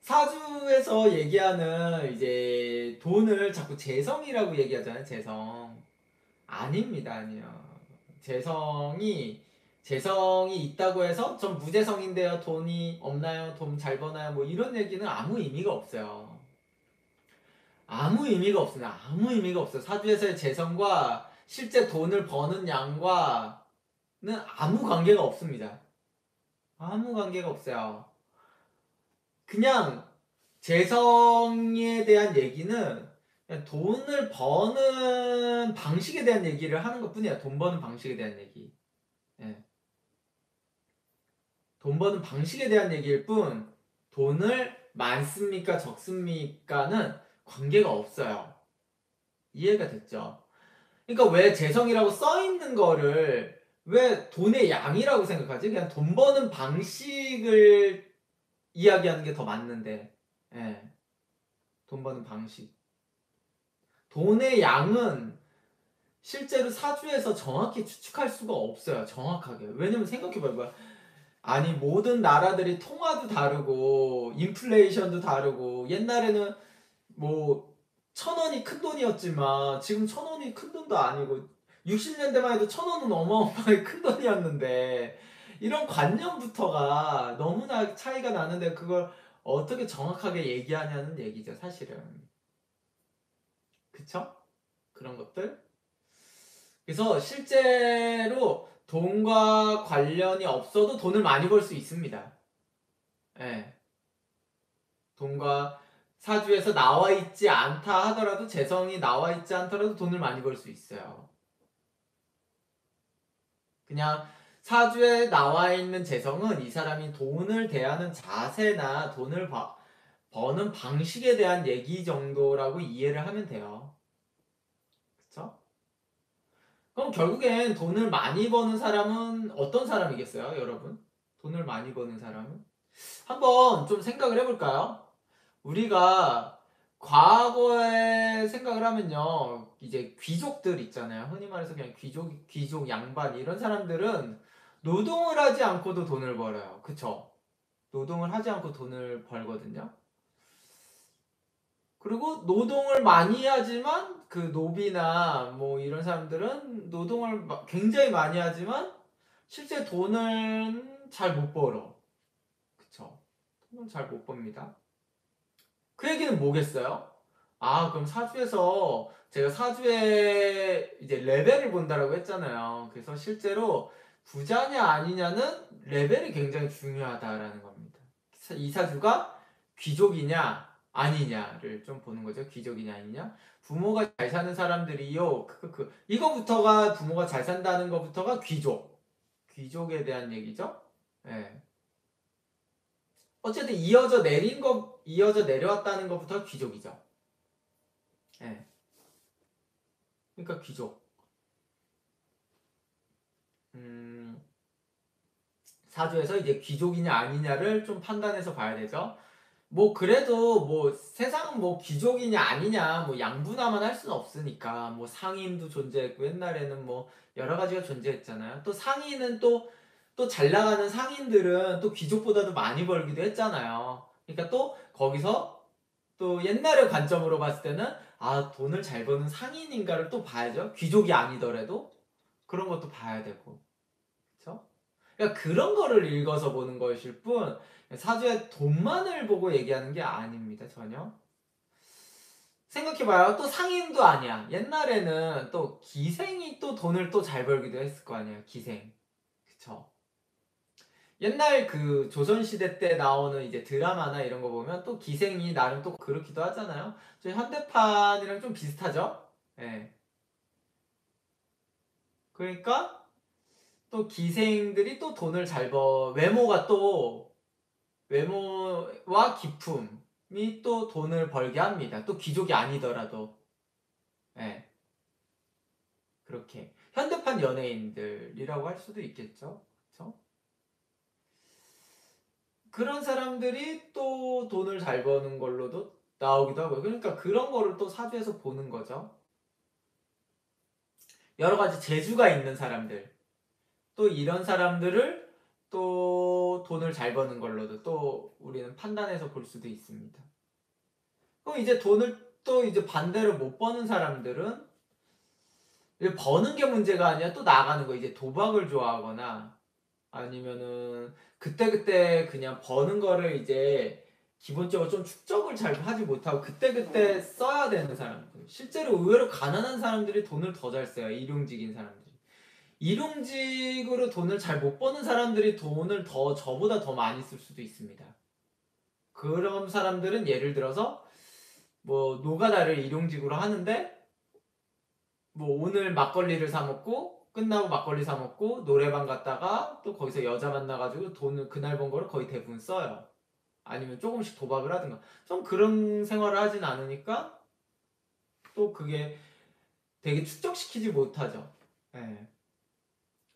사주에서 얘기하는 이제 돈을 자꾸 재성이라고 얘기하잖아요. 재성. 아닙니다. 아니요. 재성이 있다고 해서 전 무재성인데요. 돈이 없나요? 돈 잘 버나요? 뭐 이런 얘기는 아무 의미가 없어요. 아무 의미가 없습니다. 아무 의미가 없어요. 사주에서의 재성과 실제 돈을 버는 양과는 아무 관계가 없습니다. 아무 관계가 없어요. 그냥 재성에 대한 얘기는 그냥 돈을 버는 방식에 대한 얘기를 하는 것 뿐이야. 돈 버는 방식에 대한 얘기. 예. 돈 버는 방식에 대한 얘기일 뿐, 돈을 많습니까? 적습니까는 관계가 없어요. 이해가 됐죠? 그러니까 왜 재성이라고 써 있는 거를 왜 돈의 양이라고 생각하지? 그냥 돈 버는 방식을 이야기하는 게 더 맞는데, 예. 돈 버는 방식. 돈의 양은 실제로 사주에서 정확히 추측할 수가 없어요. 정확하게. 왜냐면 생각해봐요. 아니 모든 나라들이 통화도 다르고 인플레이션도 다르고 옛날에는 뭐 1,000원이 큰 돈이었지만 지금 1,000원이 큰 돈도 아니고 60년대만 해도 1,000원은 어마어마하게 큰 돈이었는데 이런 관념부터가 너무나 차이가 나는데 그걸 어떻게 정확하게 얘기하냐는 얘기죠 사실은. 그쵸? 그런 것들. 그래서 실제로 돈과 관련이 없어도 돈을 많이 벌 수 있습니다. 예. 돈과 사주에서 나와 있지 않다 하더라도 재성이 나와 있지 않더라도 돈을 많이 벌 수 있어요. 그냥 사주에 나와 있는 재성은 이 사람이 돈을 대하는 자세나 버는 방식에 대한 얘기 정도라고 이해를 하면 돼요. 그쵸? 그럼 결국엔 돈을 많이 버는 사람은 어떤 사람이겠어요, 여러분? 돈을 많이 버는 사람은? 한번 좀 생각을 해볼까요? 우리가 과거에 생각을 하면요, 이제 귀족들 있잖아요. 흔히 말해서 그냥 귀족 양반 이런 사람들은 노동을 하지 않고도 돈을 벌어요. 그쵸? 노동을 하지 않고 돈을 벌거든요. 그리고 노동을 많이 하지만 그 노비나 뭐 이런 사람들은 노동을 굉장히 많이 하지만 실제 돈은 잘 못 벌어. 그쵸? 돈을 잘 못 법니다. 그 얘기는 뭐겠어요? 아, 그럼 사주에서 제가 사주에 이제 레벨을 본다라고 했잖아요. 그래서 실제로 부자냐 아니냐는 레벨이 굉장히 중요하다라는 겁니다. 이 사주가 귀족이냐 아니냐를 좀 보는 거죠. 귀족이냐 아니냐. 부모가 잘 사는 사람들이요. 이거부터가 부모가 잘 산다는 것부터가 귀족. 귀족에 대한 얘기죠. 예. 어쨌든 이어져 내려왔다는 것부터 귀족이죠. 예. 그러니까 귀족. 음, 사주에서 이제 귀족이냐 아니냐를 좀 판단해서 봐야 되죠. 뭐 그래도 뭐 세상은 뭐 귀족이냐 아니냐 뭐 양분화만 할 수는 없으니까 뭐 상인도 존재했고 옛날에는 뭐 여러 가지가 존재했잖아요. 또 상인은 또 잘 나가는 상인들은 또 귀족보다도 많이 벌기도 했잖아요. 그러니까 또 거기서 또 옛날의 관점으로 봤을 때는 아 돈을 잘 버는 상인인가를 또 봐야죠. 귀족이 아니더라도 그런 것도 봐야 되고. 그렇죠? 그러니까 그런 거를 읽어서 보는 것일 뿐 사주의 돈만을 보고 얘기하는 게 아닙니다. 전혀. 생각해봐요. 또 상인도 아니야. 옛날에는 또 기생이 또 돈을 또 잘 벌기도 했을 거 아니에요. 기생. 그쵸? 옛날 그 조선시대 때 나오는 이제 드라마나 이런 거 보면 또 기생이 나름 또 그렇기도 하잖아요. 저 현대판이랑 좀 비슷하죠? 예. 그러니까 또 기생들이 또 돈을 잘 외모가 또 외모와 기품이 또 돈을 벌게 합니다. 또 귀족이 아니더라도. 예. 그렇게. 현대판 연예인들이라고 할 수도 있겠죠. 그쵸? 그런 사람들이 또 돈을 잘 버는 걸로도 나오기도 하고요. 그러니까 그런 거를 또 사주에서 보는 거죠. 여러 가지 재주가 있는 사람들. 또 이런 사람들을 또 또 돈을 잘 버는 걸로도 또 우리는 판단해서 볼 수도 있습니다. 그럼 이제 돈을 또 이제 반대로 못 버는 사람들은 버는 게 문제가 아니라 또 나가는 거, 이제 도박을 좋아하거나 아니면은 그때그때 그냥 버는 거를 이제 기본적으로 좀 축적을 잘 하지 못하고 그때그때 써야 되는 사람들, 실제로 의외로 가난한 사람들이 돈을 더 잘 써요. 일용직인 사람들이. 일용직으로 돈을 잘 못 버는 사람들이 돈을 더 저보다 더 많이 쓸 수도 있습니다. 그런 사람들은 예를 들어서 뭐 노가다를 일용직으로 하는데 뭐 오늘 막걸리를 사 먹고 끝나고 막걸리 사 먹고 노래방 갔다가 또 거기서 여자 만나가지고 돈을 그날 번 거를 거의 대부분 써요. 아니면 조금씩 도박을 하든가. 좀 그런 생활을 하진 않으니까 또 그게 되게 축적시키지 못하죠. 예.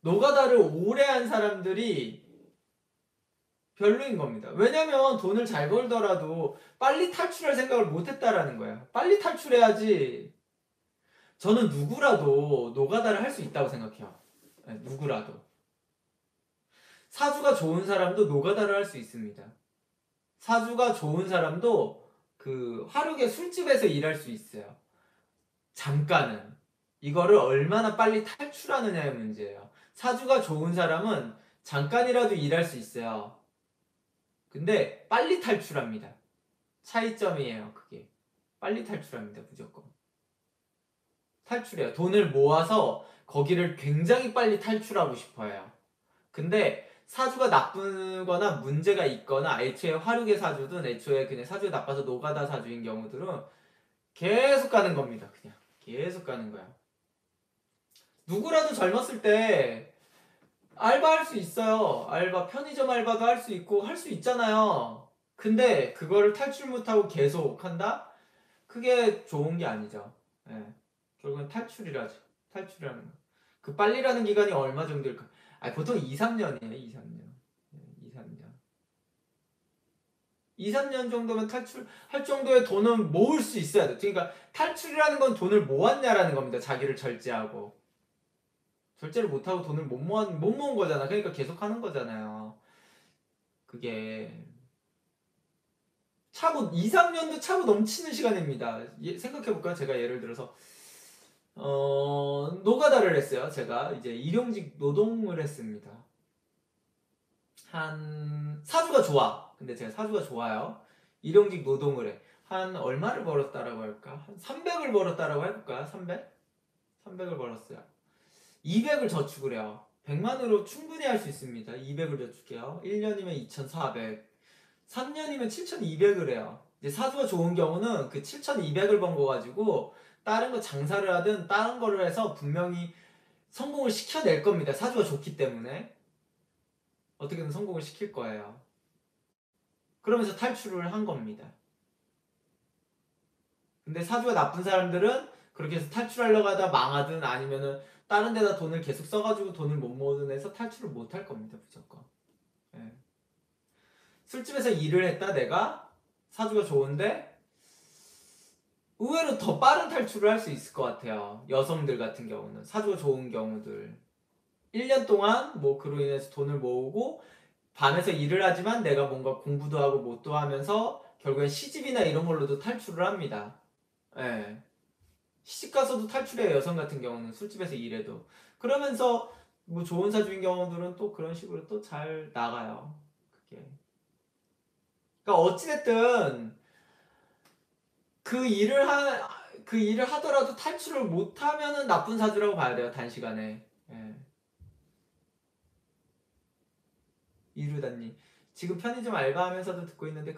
노가다를 오래 한 사람들이 별로인 겁니다. 왜냐면 돈을 잘 벌더라도 빨리 탈출할 생각을 못 했다라는 거예요. 빨리 탈출해야지. 저는 누구라도 노가다를 할 수 있다고 생각해요. 네, 누구라도. 사주가 좋은 사람도 노가다를 할 수 있습니다. 사주가 좋은 사람도 그 화력의 술집에서 일할 수 있어요. 잠깐은. 이거를 얼마나 빨리 탈출하느냐의 문제예요. 사주가 좋은 사람은 잠깐이라도 일할 수 있어요. 근데 빨리 탈출합니다. 차이점이에요, 그게. 빨리 탈출합니다, 무조건. 탈출해요. 돈을 모아서 거기를 굉장히 빨리 탈출하고 싶어요. 근데 사주가 나쁘거나 문제가 있거나 애초에 화禄의 사주든 애초에 그냥 사주가 나빠서 노가다 사주인 경우들은 계속 가는 겁니다. 그냥 계속 가는 거야. 누구라도 젊었을 때 알바할 수 있어요. 알바, 편의점 알바도 할 수 있고 할 수 있잖아요. 근데 그거를 탈출 못하고 계속 한다? 그게 좋은 게 아니죠. 예. 결국은 탈출이라죠. 탈출이라는 거. 그 빨리라는 기간이 얼마 정도일까? 보통 2, 3년이에요. 2, 3년. 2, 3년. 2, 3년 정도면 탈출할 정도의 돈은 모을 수 있어야 돼. 그러니까 탈출이라는 건 돈을 모았냐라는 겁니다. 자기를 절제하고. 절제를 못하고 돈을 못 모은 거잖아. 그러니까 계속 하는 거잖아요. 그게. 차고, 2, 3년도 차고 넘치는 시간입니다. 생각해볼까요? 제가 예를 들어서, 노가다를 했어요. 제가 이제 일용직 노동을 했습니다. 사주가 좋아. 근데 제가 사주가 좋아요. 일용직 노동을 해. 한 얼마를 벌었다라고 할까? 한 300을 벌었다라고 해볼까요? 300? 300을 벌었어요. 200을 저축을 해요. 100만으로 충분히 할 수 있습니다. 200을 저축해요. 1년이면 2,400. 3년이면 7,200을 해요. 이제 사주가 좋은 경우는 그 7,200을 번 거 가지고 다른 거 장사를 하든 다른 거를 해서 분명히 성공을 시켜낼 겁니다. 사주가 좋기 때문에. 어떻게든 성공을 시킬 거예요. 그러면서 탈출을 한 겁니다. 근데 사주가 나쁜 사람들은 그렇게 해서 탈출하려고 하다 망하든 아니면은 다른 데다 돈을 계속 써가지고 돈을 못 모으든 해서 탈출을 못 할 겁니다. 무조건. 예. 술집에서 일을 했다 내가 사주가 좋은데 의외로 더 빠른 탈출을 할 수 있을 것 같아요. 여성들 같은 경우는 사주가 좋은 경우들 1년 동안 뭐 그로 인해서 돈을 모으고 밤에서 일을 하지만 내가 뭔가 공부도 하고 뭣도 하면서 결국엔 시집이나 이런 걸로도 탈출을 합니다. 예. 시집 가서도 탈출해요. 여성 같은 경우는 술집에서 일해도. 그러면서 뭐 좋은 사주인 경우들은 또 그런 식으로 또 잘 나가요. 그게. 그러니까 어찌됐든 그 일을 하더라도 탈출을 못하면은 나쁜 사주라고 봐야 돼요. 단시간에. 예. 이루다님. 지금 편의점 알바하면서도 듣고 있는데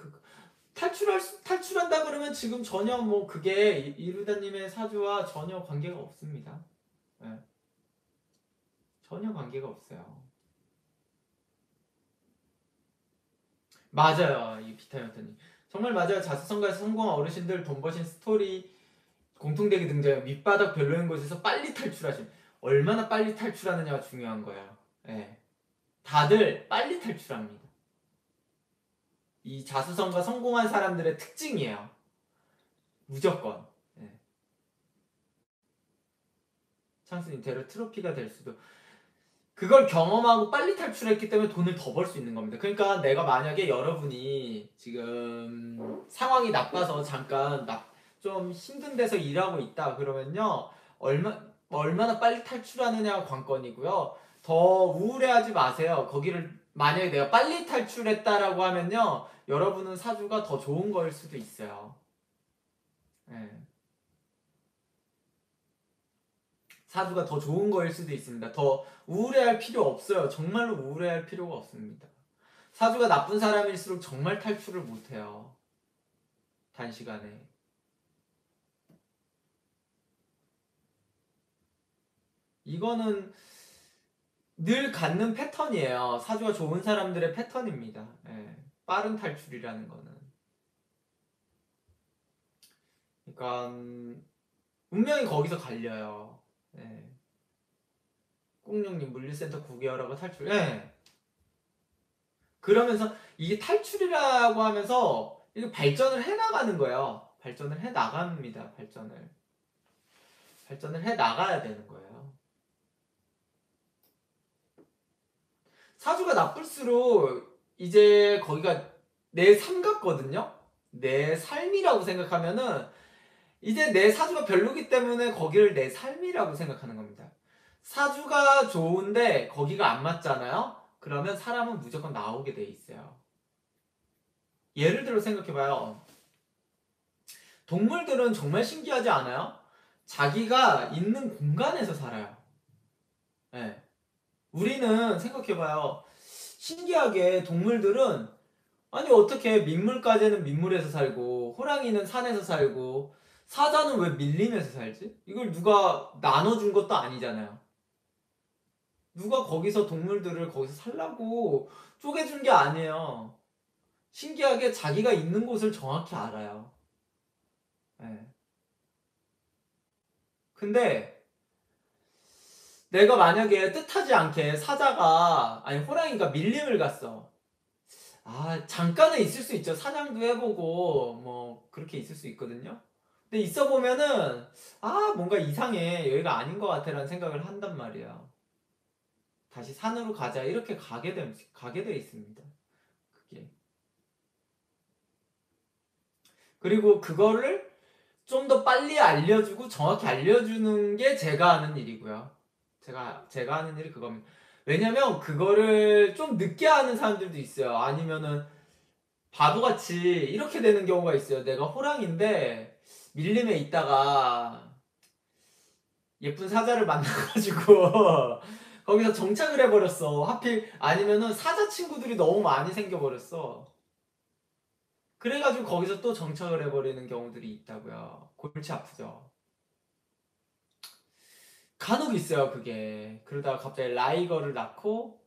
탈출한다 그러면 지금 전혀 뭐 그게 이루다님의 사주와 전혀 관계가 없습니다. 예. 전혀 관계가 없어요. 맞아요. 이 비타민타님. 정말 맞아요. 자수성가에서 성공한 어르신들 돈 버신 스토리 공통되게 등장해요. 밑바닥 별로인 곳에서 빨리 탈출하신. 얼마나 빨리 탈출하느냐가 중요한 거야. 예. 다들 빨리 탈출합니다. 이 자수성가 성공한 사람들의 특징이에요. 무조건. 창수님 대로 트로피가 될 수도. 그걸 경험하고 빨리 탈출했기 때문에 돈을 더 벌 수 있는 겁니다. 그러니까 내가 만약에 여러분이 지금 상황이 나빠서 잠깐 좀 힘든 데서 일하고 있다 그러면요. 얼마나 빨리 탈출하느냐가 관건이고요. 더 우울해하지 마세요. 거기를 만약에 내가 빨리 탈출했다라고 하면요. 여러분은 사주가 더 좋은 거일 수도 있어요. 네. 사주가 더 좋은 거일 수도 있습니다. 더 우울해할 필요 없어요. 정말로 우울해할 필요가 없습니다. 사주가 나쁜 사람일수록 정말 탈출을 못해요. 단시간에. 이거는 늘 갖는 패턴이에요. 사주가 좋은 사람들의 패턴입니다. 예. 빠른 탈출이라는 거는. 그러니까 운명이 거기서 갈려요. 예. 꽁룡님 물리센터 9개월하고 탈출. 예. 그러면서 이게 탈출이라고 하면서 이거 발전을 해나가는 거예요. 발전을 해나갑니다. 발전을 해나가야 되는 거예요. 사주가 나쁠수록 이제 거기가 내 삶 같거든요. 내 삶이라고 생각하면은 이제 내 사주가 별로기 때문에 거기를 내 삶이라고 생각하는 겁니다. 사주가 좋은데 거기가 안 맞잖아요. 그러면 사람은 무조건 나오게 돼 있어요. 예를 들어 생각해봐요. 동물들은 정말 신기하지 않아요? 자기가 있는 공간에서 살아요. 네. 우리는 생각해봐요. 신기하게 동물들은 아니 어떻게 민물까지는 민물에서 살고 호랑이는 산에서 살고 사자는 왜 밀림에서 살지? 이걸 누가 나눠준 것도 아니잖아요. 누가 거기서 동물들을 거기서 살라고 쪼개준 게 아니에요. 신기하게 자기가 있는 곳을 정확히 알아요. 네. 근데 내가 만약에 뜻하지 않게 사자가 아니 호랑이가 밀림을 갔어. 아 잠깐은 있을 수 있죠. 사냥도 해보고 뭐 그렇게 있을 수 있거든요. 근데 있어 보면은 아 뭔가 이상해 여기가 아닌 것 같아라는 생각을 한단 말이야. 다시 산으로 가자 이렇게 가게 돼 있습니다. 그게 그리고 그거를 좀 더 빨리 알려주고 정확히 알려주는 게 제가 하는 일이고요. 제가 하는 일이 그겁니다. 왜냐면 그거를 좀 늦게 하는 사람들도 있어요. 아니면은 바보같이 이렇게 되는 경우가 있어요. 내가 호랑인데 밀림에 있다가 예쁜 사자를 만나가지고 거기서 정착을 해버렸어. 하필 아니면은 사자 친구들이 너무 많이 생겨버렸어. 그래가지고 거기서 또 정착을 해버리는 경우들이 있다고요. 골치 아프죠. 간혹 있어요, 그게. 그러다가 갑자기 라이거를 낳고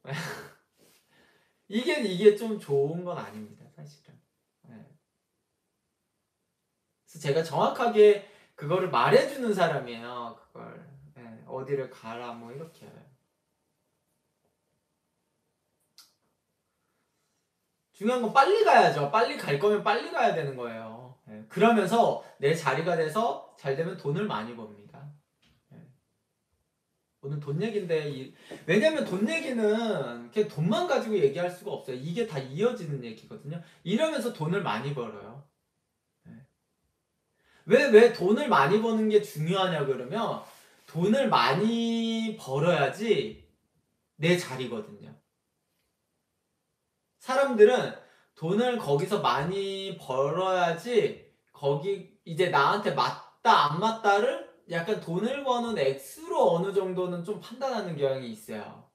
이게 좀 좋은 건 아닙니다, 사실은. 네. 그래서 제가 정확하게 그거를 말해주는 사람이에요. 그걸 어디를 가라 뭐 이렇게. 중요한 건 빨리 가야죠. 빨리 갈 거면 빨리 가야 되는 거예요. 그러면서 내 자리가 돼서 잘 되면 돈을 많이 법니다. 오늘 돈 얘기인데 왜냐면 돈 얘기는 그냥 돈만 가지고 얘기할 수가 없어요. 이게 다 이어지는 얘기거든요. 이러면서 돈을 많이 벌어요. 왜 돈을 많이 버는 게 중요하냐 그러면 돈을 많이 벌어야지 내 자리거든요. 사람들은 돈을 거기서 많이 벌어야지 거기 이제 나한테 맞다 안 맞다를 약간 돈을 버는 액수로 어느 정도는 좀 판단하는 경향이 있어요.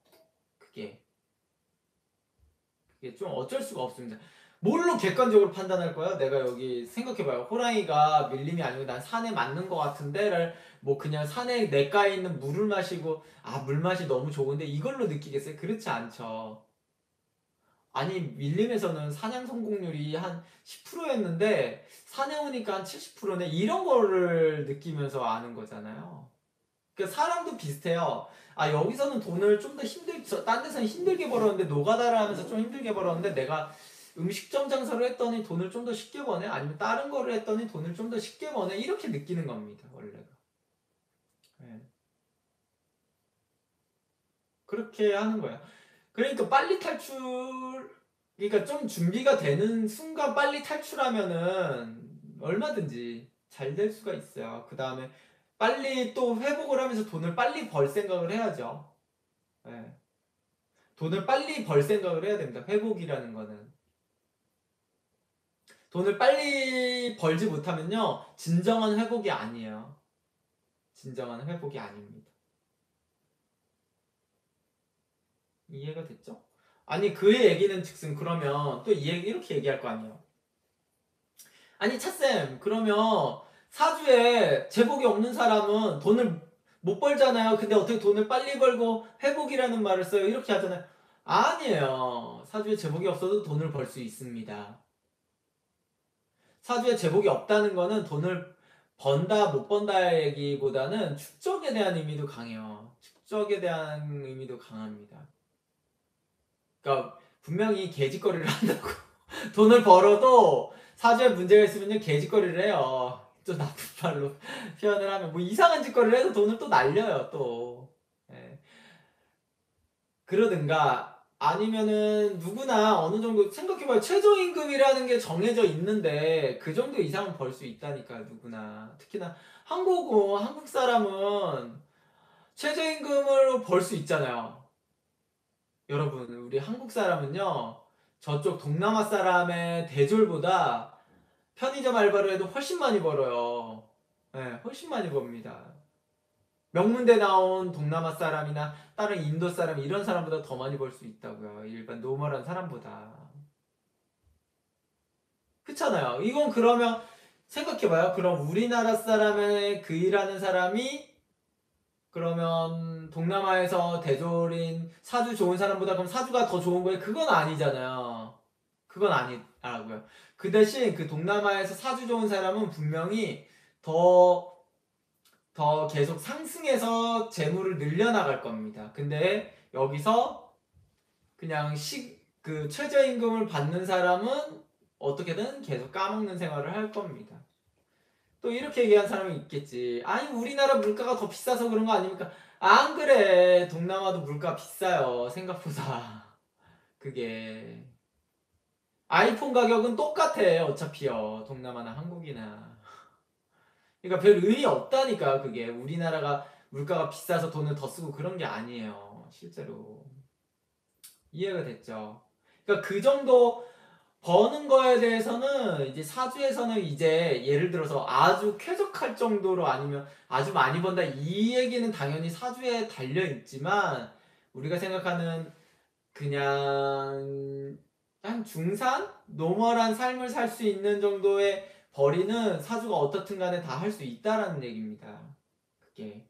그게 좀 어쩔 수가 없습니다. 뭘로 객관적으로 판단할 거야? 내가 여기 생각해봐요. 호랑이가 밀림이 아니고 난 산에 맞는 것 같은데를 뭐 그냥 산에 냇가에 있는 물을 마시고 아 물맛이 너무 좋은데 이걸로 느끼겠어요? 그렇지 않죠. 아니 밀림에서는 사냥 성공률이 한 10%였는데 산에 오니까 한 70%네 이런 거를 느끼면서 아는 거잖아요. 그 사람도 비슷해요. 아 여기서는 돈을 좀 더 딴 데서는 힘들게 벌었는데 노가다를 하면서 좀 힘들게 벌었는데 내가 음식점 장사를 했더니 돈을 좀 더 쉽게 버네 아니면 다른 거를 했더니 돈을 좀 더 쉽게 버네 이렇게 느끼는 겁니다 원래가. 네. 그렇게 하는 거야. 그러니까 빨리 그러니까 좀 준비가 되는 순간 빨리 탈출하면은 얼마든지 잘 될 수가 있어요. 그 다음에 빨리 또 회복을 하면서 돈을 빨리 벌 생각을 해야죠. 예. 돈을 빨리 벌 생각을 해야 됩니다. 회복이라는 거는. 돈을 빨리 벌지 못하면요, 진정한 회복이 아니에요. 진정한 회복이 아닙니다. 이해가 됐죠? 아니, 그의 얘기는 즉슨 그러면 또 이렇게 얘기할 거 아니에요. 아니, 차쌤, 그러면 사주에 제복이 없는 사람은 돈을 못 벌잖아요. 근데 어떻게 돈을 빨리 벌고 회복이라는 말을 써요? 이렇게 하잖아요. 아니에요. 사주에 제복이 없어도 돈을 벌 수 있습니다. 사주에 제복이 없다는 거는 돈을 번다 못 번다의 얘기보다는 축적에 대한 의미도 강해요. 축적에 대한 의미도 강합니다. 그러니까 분명히 개짓거리를 한다고. 돈을 벌어도 사주에 문제가 있으면 개짓거리를 해요. 또 나쁜 말로 표현을 하면 뭐 이상한 짓거리를 해서 돈을 또 날려요 또. 예. 그러든가 아니면은 누구나 어느 정도 생각해봐요. 최저임금이라는 게 정해져 있는데 그 정도 이상은 벌 수 있다니까 누구나. 특히나 한국 사람은 최저임금으로 벌 수 있잖아요. 여러분, 우리 한국 사람은요, 저쪽 동남아 사람의 대졸보다 편의점 알바를 해도 훨씬 많이 벌어요. 네, 훨씬 많이 법니다. 명문대 나온 동남아 사람이나 다른 인도 사람 이런 사람보다 더 많이 벌 수 있다고요. 일반 노멀한 사람보다. 그렇잖아요. 이건 그러면 생각해봐요. 그럼 우리나라 사람의 그 일하는 사람이 그러면 동남아에서 대졸인 사주 좋은 사람보다 그럼 사주가 더 좋은 거예요? 그건 아니잖아요. 그건 아니라고요. 그 대신 그 동남아에서 사주 좋은 사람은 분명히 더, 더 계속 상승해서 재물을 늘려나갈 겁니다. 근데 여기서 그냥 그 최저임금을 받는 사람은 어떻게든 계속 까먹는 생활을 할 겁니다. 또 이렇게 얘기한 사람이 있겠지. 아니, 우리나라 물가가 더 비싸서 그런 거 아닙니까? 안 그래. 동남아도 물가 비싸요. 생각보다. 그게. 아이폰 가격은 똑같아. 어차피요. 동남아나 한국이나. 그러니까 별 의미 없다니까. 그게. 우리나라가 물가가 비싸서 돈을 더 쓰고 그런 게 아니에요. 실제로. 이해가 됐죠? 그러니까 그 정도 버는 거에 대해서는 이제 사주에서는 이제 예를 들어서 아주 쾌적할 정도로 아니면 아주 많이 번다 이 얘기는 당연히 사주에 달려 있지만 우리가 생각하는 그냥 한 중산? 노멀한 삶을 살 수 있는 정도의 벌이는 사주가 어떻든 간에 다 할 수 있다라는 얘기입니다. 그게